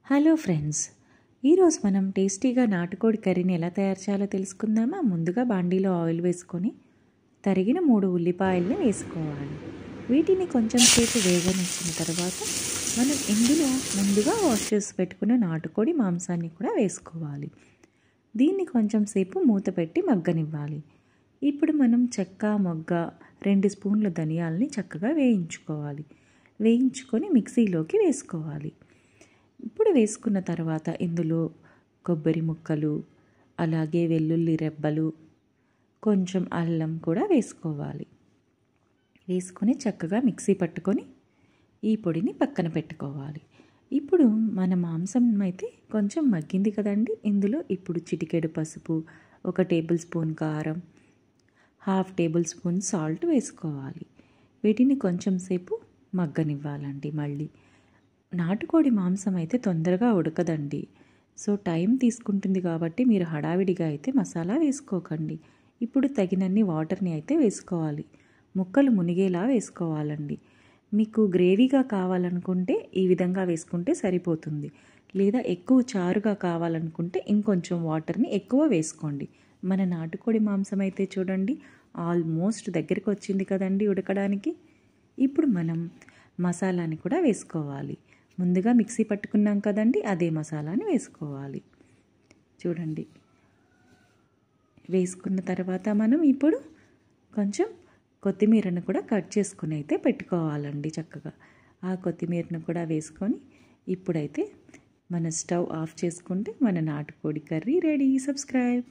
Hello friends, ఈరోజు మనం టేస్టీగా నాటుకోడి కర్రీని ఎలా తయారు చేయాలో తెలుసుకుందామా. ముందుగా బాండీలో ఆయిల్ వేసుకొని తరిగిన 3 ఉల్లిపాయలను వేసుకోవాలి. వీటిని కొంచెం సేపు వేగనిచ్చిన తర్వాత మనం ఇందులో ముందుగా వాష్ చేసి పెట్టుకున్న నాటుకోడి మాంసాన్ని కూడా వేసుకోవాలి. దీన్ని కొంచెం సేపు మూత పెట్టి మగ్గనివ్వాలి. ఇప్పుడు మనం చెక్క, మొగ్గ, 2 స్పూన్ల ధనియాలని చక్కగా వేయించుకొని మిక్సీలోకి వేసుకోవాలి. ఇప్పుడు వేసుకున్న తర్వాత ఇందులో కొబ్బరి ముక్కలు, అలాగే వెల్లుల్లి రెబ్బలు, కొంచెం అల్లం కూడా వేసుకోవాలి. వేసుకొని చక్కగా మిక్సీ పట్టుకొని ఈ పొడిని పక్కన పెట్టుకోవాలి. ఇప్పుడు మన మాంసం అయితే కొంచెం మగ్గింది కదండి. ఇందులో ఇప్పుడు చిటికెడు పసుపు, 1 టేబుల్ స్పూన్ కారం, 1/2 టేబుల్ స్పూన్ సాల్ట్ వేసుకోవాలి. వీటిని కొంచెం సేపు మగ్గనివ్వాలండి. మళ్ళీ నాటుకోడి మాంసం అయితే తొందరగా ఉడకదండి. సో టైం తీసుకుంటుంది కాబట్టి మీరు హడావిడిగా అయితే మసాలా వేసుకోకండి. ఇప్పుడు తగినన్ని వాటర్ని అయితే వేసుకోవాలి. ముక్కలు మునిగేలా వేసుకోవాలండి. మీకు గ్రేవీగా కావాలనుకుంటే ఈ విధంగా వేసుకుంటే సరిపోతుంది. లేదా ఎక్కువ చారుగా కావాలనుకుంటే ఇంకొంచెం వాటర్ని ఎక్కువ వేసుకోండి. మన నాటుకోడి మాంసం అయితే చూడండి ఆల్మోస్ట్ దగ్గరికి వచ్చింది కదండి ఉడకడానికి. ఇప్పుడు మనం మసాలాని కూడా వేసుకోవాలి. ముందుగా మిక్సీ పట్టుకున్నాం కదండి, అదే మసాలాని వేసుకోవాలి. చూడండి, వేసుకున్న తర్వాత మనం ఇప్పుడు కొంచెం కొత్తిమీరను కూడా కట్ చేసుకుని అయితే పెట్టుకోవాలండి. చక్కగా ఆ కొత్తిమీరను కూడా వేసుకొని ఇప్పుడైతే మన స్టవ్ ఆఫ్ చేసుకుంటే మన నాటుకోడి కర్రీ రెడీ. సబ్స్క్రైబ్.